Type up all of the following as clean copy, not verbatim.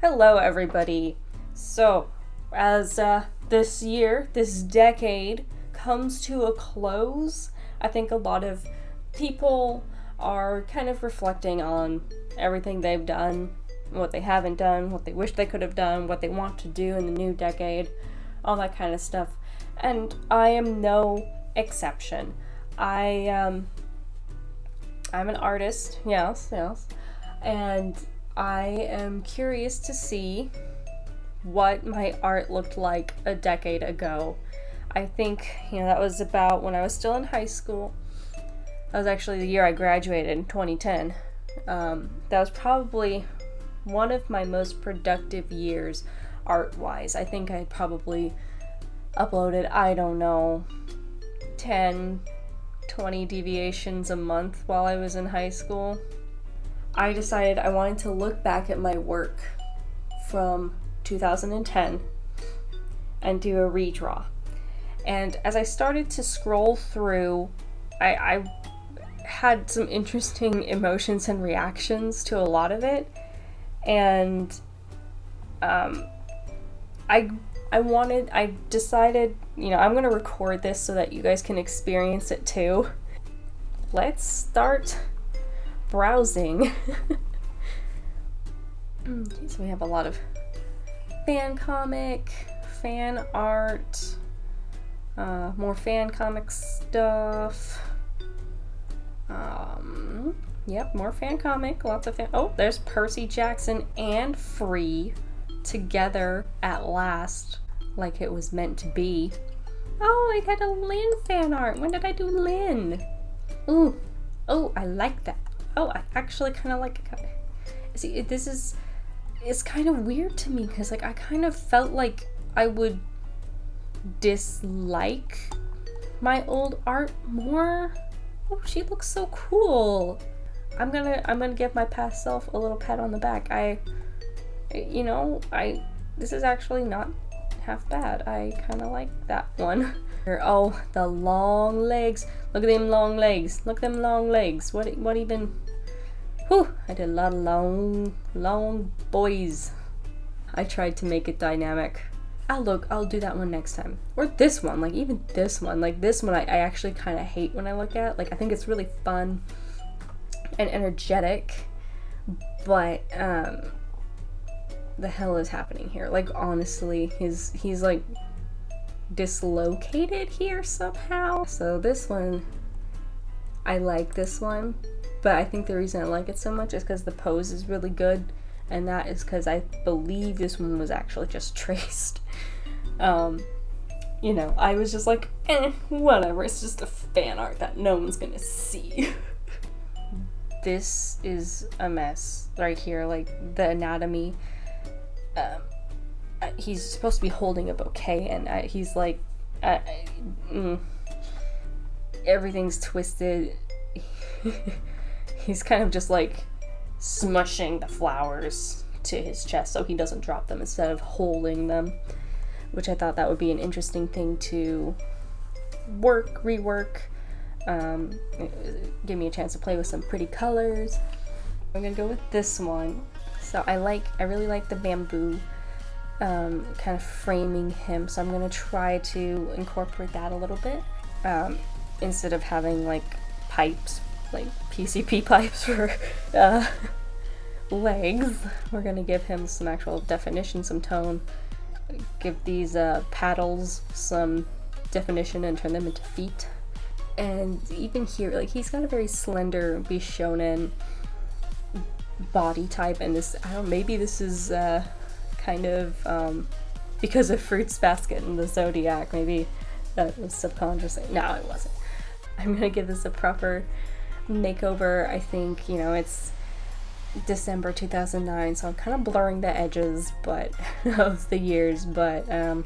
Hello, everybody. So, as this decade comes to a close, I think a lot of people are kind of reflecting on everything they've done, what they haven't done, what they wish they could have done, what they want to do in the new decade, all that kind of stuff. And I am no exception. I'm an artist, yes, and I am curious to see what my art looked like a decade ago. I think, that was about when I was still in high school. That was actually the year I graduated in 2010. That was probably one of my most productive years art-wise. I think I probably uploaded, 10, 20 deviations a month while I was in high school. I decided I wanted to look back at my work from 2010 and do a redraw. And as I started to scroll through, I had some interesting emotions and reactions to a lot of it. And I decided, I'm going to record this so that you guys can experience it too. Let's start browsing. Okay, so we have a lot of fan comic, fan art, more fan comic stuff. Yep, more fan comic, lots of fan. Oh, there's Percy Jackson and Free together at last, like it was meant to be. Oh, I got a Lynn fan art. When did I do Lynn? Ooh, oh, I like that. Oh, I actually kind of like it. See, it's kind of weird to me because, I kind of felt like I would dislike my old art more. Oh, she looks so cool. I'm gonna give my past self a little pat on the back. This is actually not half bad. I kind of like that one. Oh, the long legs. Look at them long legs. Look at them long legs. What even? Whew, I did a lot of long boys. I tried to make it dynamic. I'll do that one next time. Or this one, even this one. This one I actually kind of hate when I look at. I think it's really fun and energetic. But, the hell is happening here? Honestly, he's dislocated here somehow. So this one, I like this one. But I think the reason I like it so much is because the pose is really good, and that is because I believe this one was actually just traced. I was just like, whatever, it's just a fan art that no one's gonna see. This is a mess right here, the anatomy. He's supposed to be holding a bouquet, and he's everything's twisted. He's kind of just smushing the flowers to his chest so he doesn't drop them instead of holding them, which I thought that would be an interesting thing to rework, give me a chance to play with some pretty colors. I'm gonna go with this one. So I really like the bamboo kind of framing him, so I'm gonna try to incorporate that a little bit, instead of having pipes, PCP pipes for legs. We're gonna give him some actual definition, some tone, give these paddles some definition and turn them into feet. And even here, he's got a very slender Bishonen body type, and this, maybe this is kind of because of Fruits Basket and the Zodiac, maybe that was subconscious. No, it wasn't. I'm gonna give this a proper makeover. I think, it's December 2009, so I'm kind of blurring the edges of the years, but I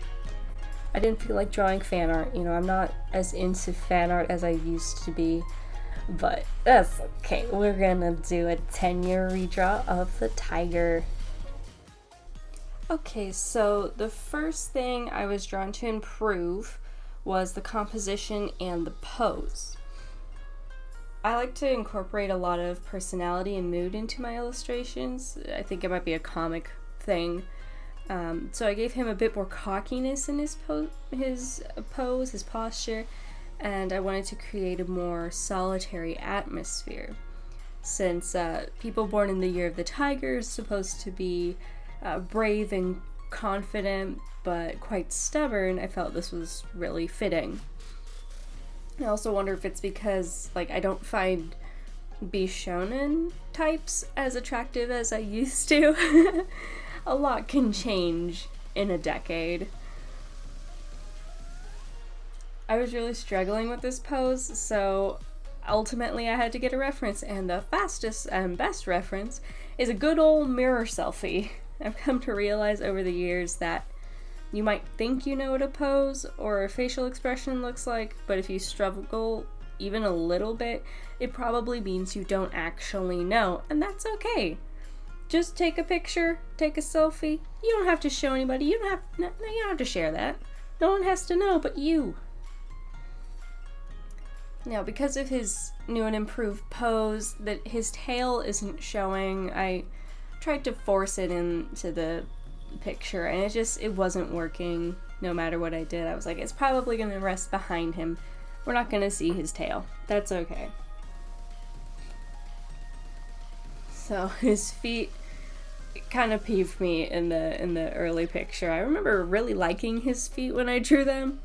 didn't feel like drawing fan art. I'm not as into fan art as I used to be, but that's okay. We're gonna do a 10-year redraw of the tiger. Okay, so the first thing I was drawn to improve was the composition and the pose. I like to incorporate a lot of personality and mood into my illustrations. I think it might be a comic thing. So I gave him a bit more cockiness in his pose, his posture, and I wanted to create a more solitary atmosphere. Since people born in the year of the tiger is supposed to be brave and confident, but quite stubborn, I felt this was really fitting. I also wonder if it's because, like, I don't find Bishonen types as attractive as I used to. A lot can change in a decade. I was really struggling with this pose, so ultimately I had to get a reference, and the fastest and best reference is a good old mirror selfie. I've come to realize over the years that you might think you know what a pose or a facial expression looks like, but if you struggle even a little bit, it probably means you don't actually know, and that's okay. Just take a picture, take a selfie. You don't have to show anybody. You don't have to share that. No one has to know but you. Now, because of his new and improved pose, that his tail isn't showing, I tried to force it into the picture, and it wasn't working no matter what I did. I was like, it's probably going to rest behind him. We're not going to see his tail. That's okay. So his feet kind of peeved me in the early picture. I remember really liking his feet when I drew them.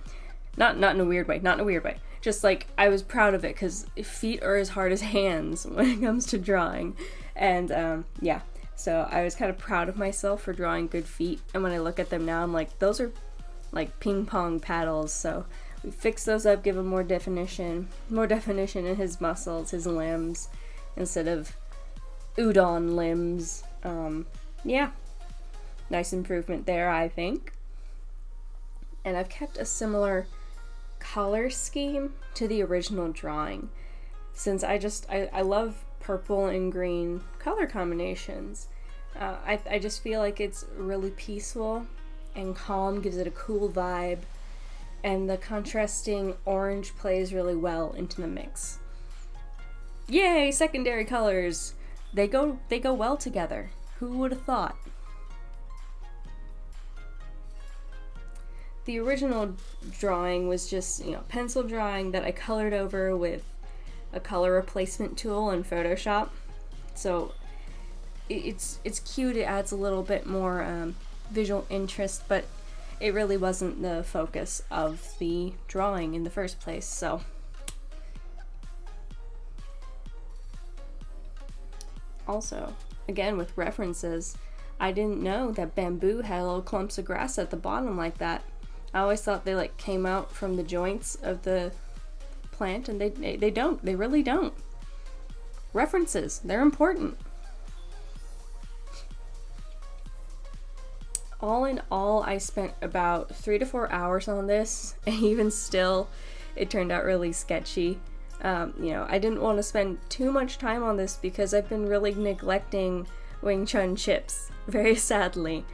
Not in a weird way. Just like, I was proud of it, because feet are as hard as hands when it comes to drawing. And yeah, so I was kind of proud of myself for drawing good feet. And when I look at them now, I'm like, those are like ping pong paddles. So we fix those up, give him more definition in his muscles, his limbs, instead of udon limbs. Yeah, nice improvement there, I think. And I've kept a similar color scheme to the original drawing, since I love purple and green color combinations. I just feel like it's really peaceful and calm, gives it a cool vibe, and the contrasting orange plays really well into the mix. Yay, secondary colors! They go well together. Who would have thought? The original drawing was just, pencil drawing that I colored over with a color replacement tool in Photoshop. So it's cute, it adds a little bit more visual interest, but it really wasn't the focus of the drawing in the first place, so. Also, again with references, I didn't know that bamboo had little clumps of grass at the bottom like that. I always thought they came out from the joints of the plant, and they don't. They really don't. References, they're important. All in all, I spent about 3 to 4 hours on this, and even still, it turned out really sketchy. I didn't want to spend too much time on this because I've been really neglecting Wing Chun chips, very sadly.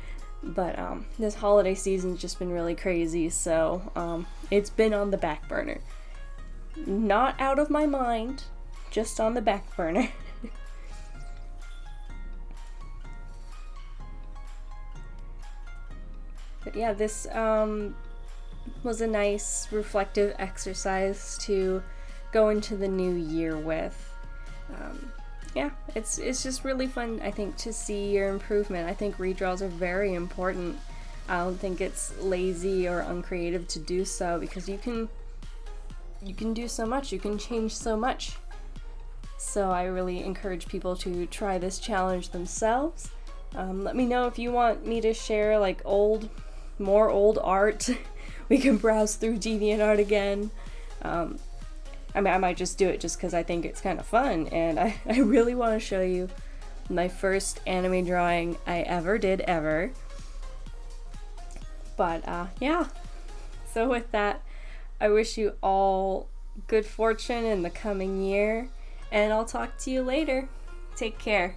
But this holiday season's just been really crazy, so it's been on the back burner. Not out of my mind, just on the back burner. But yeah, this was a nice reflective exercise to go into the new year with. Yeah, it's just really fun, I think, to see your improvement. I think redraws are very important. I don't think it's lazy or uncreative to do so, because you can do so much, you can change so much. So I really encourage people to try this challenge themselves. Let me know if you want me to share more old art. We can browse through DeviantArt again. I might just do it just because I think it's kind of fun, and I really want to show you my first anime drawing I ever did. But yeah, so with that, I wish you all good fortune in the coming year, and I'll talk to you later. Take care.